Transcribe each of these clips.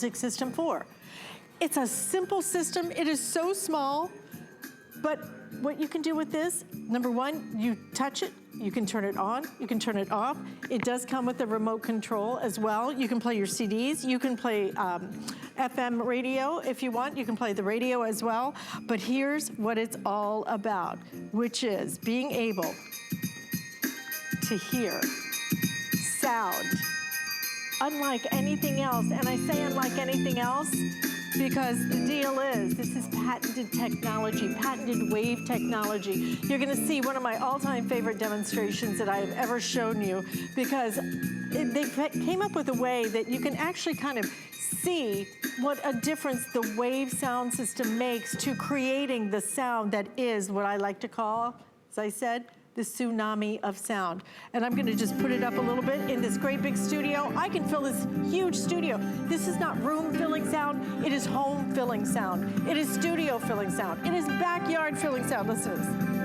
music system for. It's a simple system. It is so small, but what you can do with this, number one, you touch it, you can turn it on, you can turn it off. It does come with a remote control as well. You can play your CDs, you can play FM radio if you want, you can play the radio as well. But here's what it's all about, which is being able to hear sound unlike anything else. And I say unlike anything else because the deal is, this is patented technology, patented wave technology. You're gonna see one of my all-time favorite demonstrations that I've ever shown you because they came up with a way that you can actually kind of see what a difference the wave sound system makes to creating the sound that is what I like to call, as I said, the tsunami of sound. And I'm gonna just put it up a little bit in this great big studio. I can fill this huge studio. This is not room filling sound, it is home filling sound. It is studio filling sound. It is backyard filling sound. Listen to this.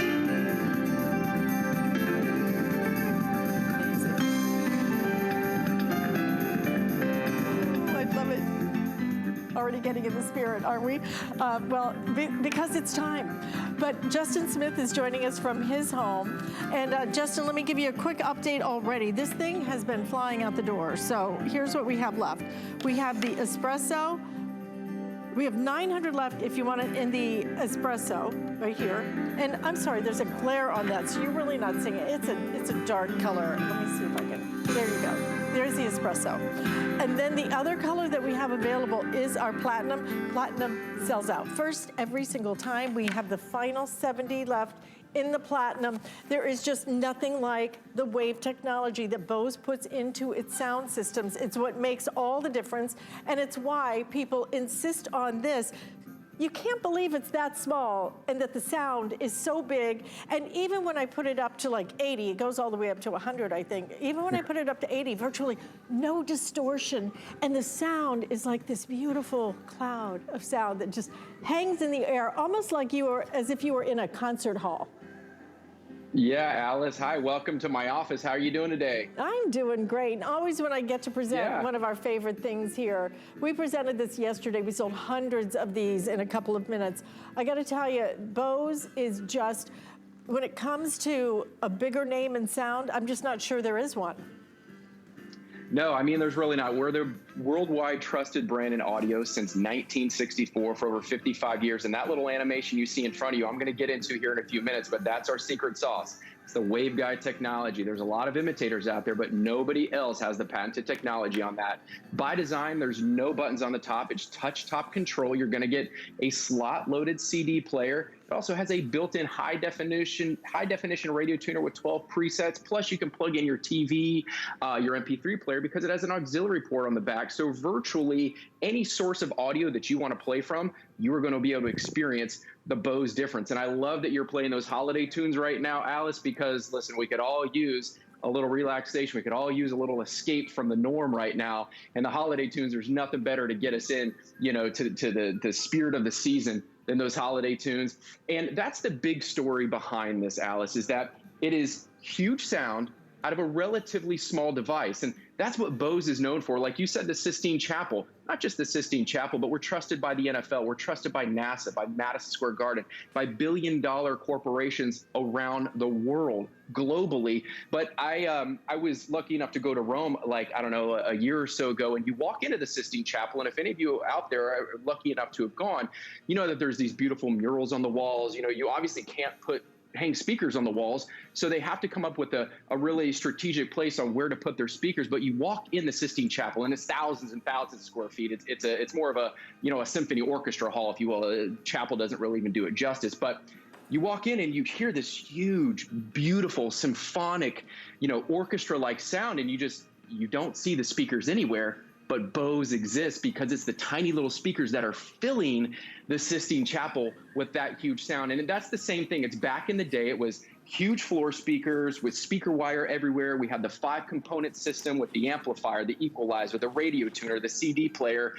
Already getting in the spirit, aren't we? Well, because it's time. But Justin Smith is joining us from his home. And Justin, let me give you a quick update already. This thing has been flying out the door. So here's what we have left. We have the espresso. We have 900 left if you want it in the espresso right here. And I'm sorry, there's a glare on that, so you're really not seeing it. It's a dark color. Let me see if I can, there you go. There's the espresso. And then the other color that we have available is our platinum. Platinum sells out first every single time. We have the final 70 left in the platinum. There is just nothing like the wave technology that Bose puts into its sound systems. It's what makes all the difference, and it's why people insist on this. You can't believe it's that small and that the sound is so big. And even when I put it up to like 80, it goes all the way up to 100, I think. Even when I put it up to 80, virtually no distortion. And the sound is like this beautiful cloud of sound that just hangs in the air, almost like as if you were in a concert hall. Yeah, Alice, hi, welcome to my office. How are you doing today? I'm doing great. And always when I get to present one of our favorite things here, we presented this yesterday. We sold hundreds of these in a couple of minutes. I got to tell you, Bose is just, when it comes to a bigger name in sound, I'm just not sure there is one. No, I mean, there's really not. We're the worldwide trusted brand in audio since 1964 for over 55 years. And that little animation you see in front of you, I'm going to get into here in a few minutes, but that's our secret sauce. It's the Waveguide technology. There's a lot of imitators out there, but nobody else has the patented technology on that. By design, there's no buttons on the top. It's touch top control. You're going to get a slot-loaded CD player. It also has a built-in high definition radio tuner with 12 presets. Plus, you can plug in your TV, your MP3 player, because it has an auxiliary port on the back. So virtually any source of audio that you want to play from, you are going to be able to experience the Bose difference. And I love that you're playing those holiday tunes right now, Alice, because listen, we could all use a little relaxation. We could all use a little escape from the norm right now. And the holiday tunes, there's nothing better to get us in, you know, to the spirit of the season than those holiday tunes. And that's the big story behind this, Alice, is that it is huge sound out of a relatively small device. And that's what Bose is known for. Like you said, the Sistine Chapel, not just the Sistine Chapel, but we're trusted by the NFL. We're trusted by NASA, by Madison Square Garden, by billion-dollar corporations around the world, globally. But I was lucky enough to go to Rome, like, I don't know, a year or so ago, and you walk into the Sistine Chapel, and if any of you out there are lucky enough to have gone, you know that there's these beautiful murals on the walls. You know, you obviously can't hang speakers on the walls, so they have to come up with a really strategic place on where to put their speakers. But you walk in the Sistine Chapel, and it's thousands and thousands of square feet. It's more of a, you know, a symphony orchestra hall, if you will. A chapel doesn't really even do it justice, but you walk in and you hear this huge, beautiful, symphonic, you know, orchestra-like sound, and you don't see the speakers anywhere. But Bose exists because it's the tiny little speakers that are filling the Sistine Chapel with that huge sound. And that's the same thing. It's back in the day. It was huge floor speakers with speaker wire everywhere. We had the 5-component system with the amplifier, the equalizer, the radio tuner, the CD player.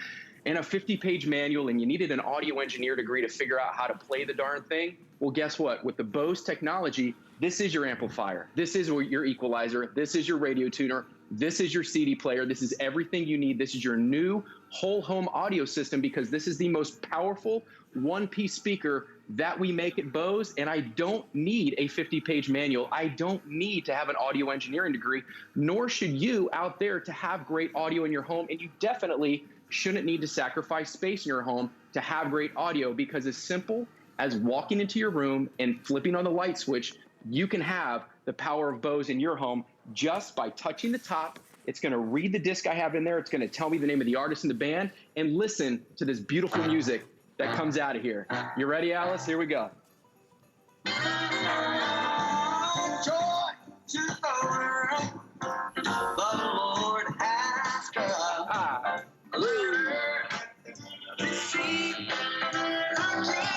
and a 50-page manual, and you needed an audio engineer degree to figure out how to play the darn thing, well, guess what? With the Bose technology, this is your amplifier. This is your equalizer. This is your radio tuner. This is your CD player. This is everything you need. This is your new whole home audio system, because this is the most powerful one-piece speaker that we make at Bose, and I don't need a 50-page manual. I don't need to have an audio engineering degree, nor should you out there to have great audio in your home, and you definitely shouldn't need to sacrifice space in your home to have great audio, because as simple as walking into your room and flipping on the light switch, you can have the power of Bose in your home just by touching the top. It's going to read the disc I have in there. It's going to tell me the name of the artist and the band, and listen to this beautiful music that comes out of here. You ready, Alice? Here we go. Joy to the world, the Lord has come. See the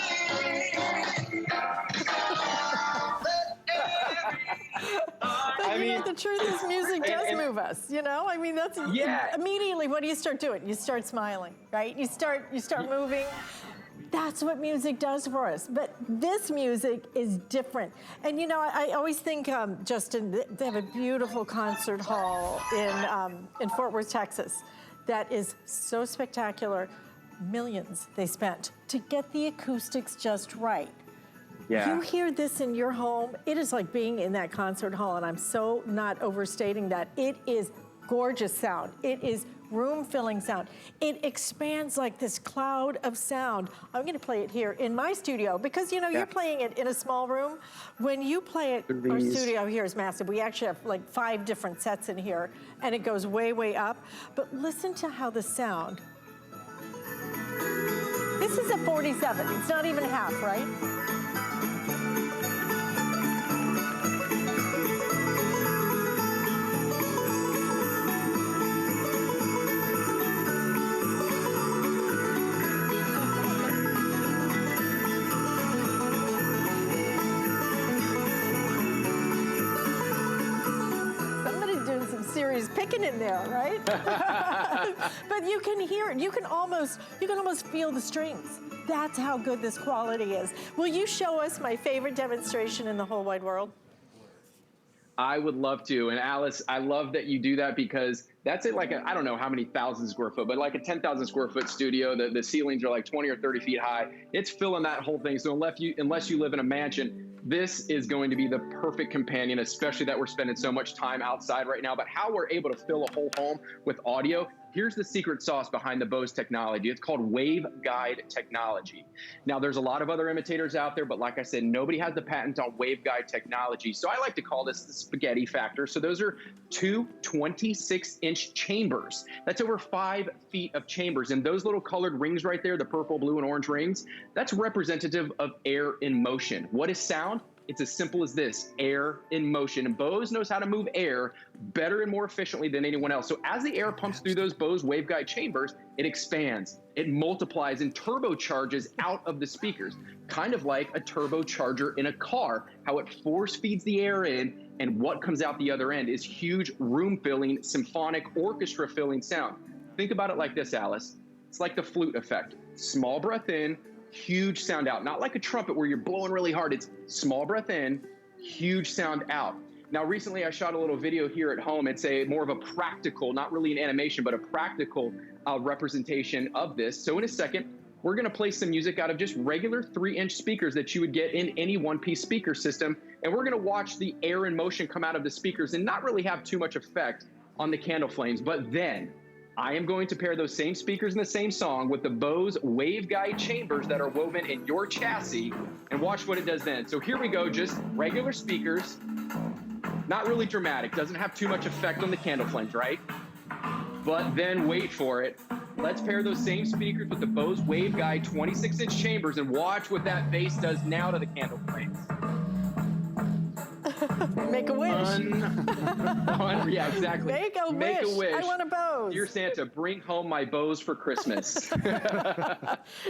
King. But you know, the truth is music does move us, you know? I mean, that's immediately, what do you start doing? You start smiling, right? You start moving. That's what music does for us. But this music is different. And you know, I always think, Justin, they have a beautiful concert hall in Fort Worth, Texas, that is so spectacular. Millions they spent to get the acoustics just right. Yeah. You hear this in your home, it is like being in that concert hall, and I'm so not overstating that. It is gorgeous sound. It is room-filling sound. It expands like this cloud of sound. I'm gonna play it here in my studio, because you know, you're playing it in a small room. When you play it, our studio here is massive. We actually have like 5 different sets in here, and it goes way, way up. But listen to how the sound. This is a 47, it's not even half, right? Serious picking in there, right? But you can hear it. You can almost feel the strings. That's how good this quality is. Will you show us my favorite demonstration in the whole wide world? I would love to. And Alice, I love that you do that, because that's it, like I don't know how many thousand square foot, but like a 10,000 square foot studio, the ceilings are like 20 or 30 feet high. It's filling that whole thing. So unless you live in a mansion, this is going to be the perfect companion, especially that we're spending so much time outside right now. But how we're able to fill a whole home with audio, here's the secret sauce behind the Bose technology. It's called Waveguide technology. Now, there's a lot of other imitators out there, but like I said, nobody has the patent on Waveguide technology. So I like to call this the spaghetti factor. So those are 2 26-inch chambers. That's over 5 feet of chambers. And those little colored rings right there, the purple, blue, and orange rings, that's representative of air in motion. What is sound? It's as simple as this: air in motion. And Bose knows how to move air better and more efficiently than anyone else. So as the air pumps through those Bose waveguide chambers, it expands, it multiplies, and turbocharges out of the speakers, kind of like a turbocharger in a car, how it force feeds the air in, and what comes out the other end is huge room-filling, symphonic, orchestra-filling sound. Think about it like this, Alice. It's like the flute effect. Small breath in, huge sound out. Not like a trumpet where you're blowing really hard. It's small breath in, huge sound out. Now, recently I shot a little video here at home. It's more of a practical, not really an animation, but a practical representation of this. So in a second, we're gonna play some music out of just regular 3-inch speakers that you would get in any one-piece speaker system. And we're gonna watch the air and motion come out of the speakers and not really have too much effect on the candle flames. But then I am going to pair those same speakers in the same song with the Bose waveguide chambers that are woven in your chassis, and watch what it does then. So here we go, just regular speakers, not really dramatic, doesn't have too much effect on the candle flames, right? But then wait for it. Let's pair those same speakers with the Bose waveguide 26-inch chambers and watch what that bass does now to the candle flames. Make a wish. Yeah, exactly. Make a wish. I want a Bose. Dear Santa, bring home my Bose for Christmas.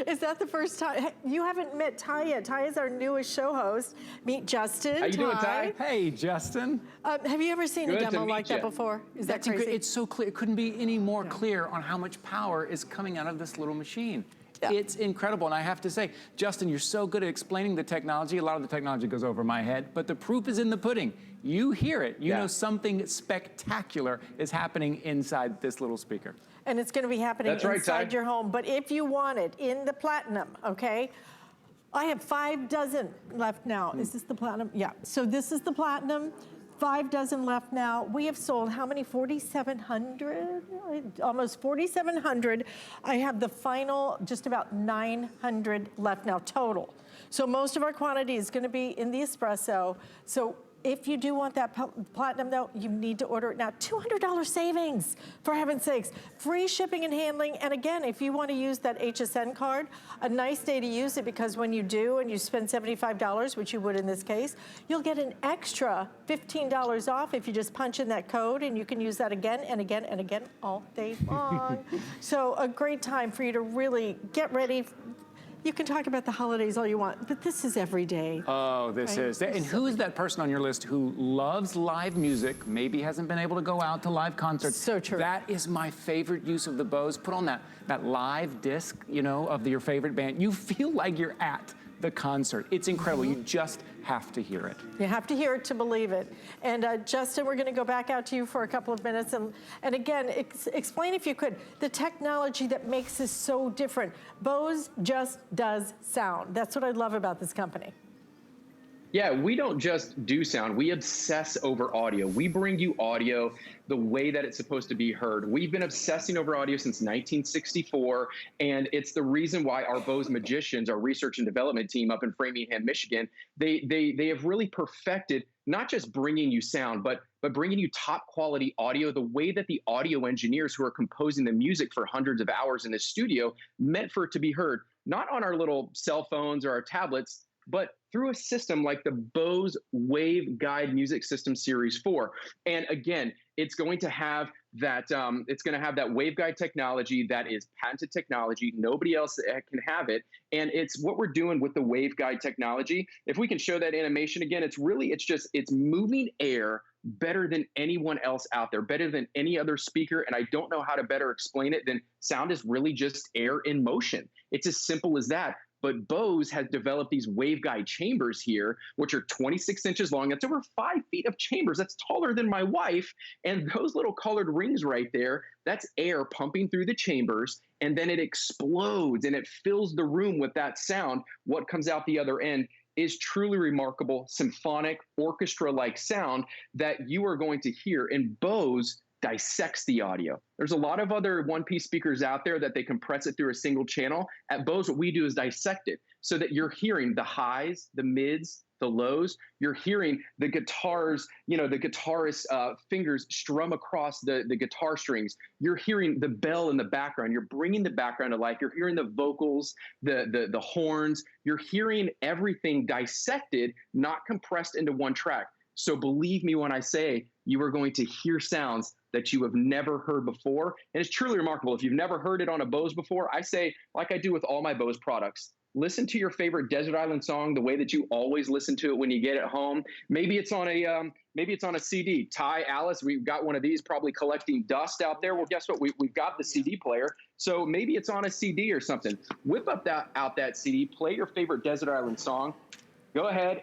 Is that the first time? Hey, you haven't met Ty yet. Ty is our newest show host. Meet Justin. How you doing, Ty? Hey, Justin. Have you ever seen Good a to demo meet like that ya. before? Is that That's crazy? It's so clear. It couldn't be any more clear on how much power is coming out of this little machine. Yeah. It's incredible. And I have to say, Justin, you're so good at explaining the technology. A lot of the technology goes over my head, but the proof is in the pudding. You hear it. You know something spectacular is happening inside this little speaker. And it's going to be happening That's right, inside Ty. your home. But if you want it in the platinum, okay? I have 5 dozen left now. Is this the platinum? Yeah. So this is the platinum. 5 dozen left now. We have sold how many? 4,700? Almost 4,700. I have the final just about 900 left now total. So most of our quantity is going to be in the espresso. So if you do want that platinum though, you need to order it now. $200 savings, for heaven's sakes. Free shipping and handling. And again, if you want to use that HSN card, a nice day to use it, because when you do and you spend $75, which you would in this case, you'll get an extra $15 off if you just punch in that code, and you can use that again and again and again all day long. So a great time for you to really get ready. You can talk about the holidays all you want, but this is every day. Oh, this Right. is. And who is that person on your list who loves live music, maybe hasn't been able to go out to live concerts? So true. That is my favorite use of the Bose. Put on that live disc, you know, of your favorite band. You feel like you're at the concert. It's incredible. You just have to hear it. You have to hear it to believe it. And Justin, we're going to go back out to you for a couple of minutes. And again, explain, if you could, the technology that makes this so different. Bose just does sound. That's what I love about this company. Yeah, we don't just do sound. We obsess over audio. We bring you audio the way that it's supposed to be heard. We've been obsessing over audio since 1964, and it's the reason why our Bose magicians, our research and development team up in Framingham, Michigan, they have really perfected not just bringing you sound, but bringing you top quality audio the way that the audio engineers who are composing the music for hundreds of hours in the studio meant for it to be heard, not on our little cell phones or our tablets, but through a system like the Bose Waveguide Music System Series 4. And again, it's going to have that Waveguide technology that is patented technology. Nobody else can have it. And it's what we're doing with the Waveguide technology. If we can show that animation again, it's moving air better than anyone else out there, better than any other speaker. And I don't know how to better explain it than sound is really just air in motion. It's as simple as that. But Bose has developed these waveguide chambers here, which are 26 inches long. That's over 5 feet of chambers. That's taller than my wife. And those little colored rings right there, that's air pumping through the chambers. And then it explodes and it fills the room with that sound. What comes out the other end is truly remarkable, symphonic, orchestra-like sound that you are going to hear. And Bose dissects the audio. There's a lot of other one-piece speakers out there that they compress it through a single channel. At Bose, what we do is dissect it so that you're hearing the highs, the mids, the lows. You're hearing the guitars, the guitarist's fingers strum across the guitar strings. You're hearing the bell in the background. You're bringing the background to life. You're hearing the vocals, the horns. You're hearing everything dissected, not compressed into one track. So believe me when I say you are going to hear sounds that you have never heard before. And it's truly remarkable. If you've never heard it on a Bose before, I say, like I do with all my Bose products, listen to your favorite desert island song the way that you always listen to it when you get it home. Maybe it's on a CD. Ty, Alice, we've got one of these probably collecting dust out there. Well, guess what? We've got the CD player. So maybe it's on a CD or something. Whip out that CD, play your favorite desert island song. Go ahead.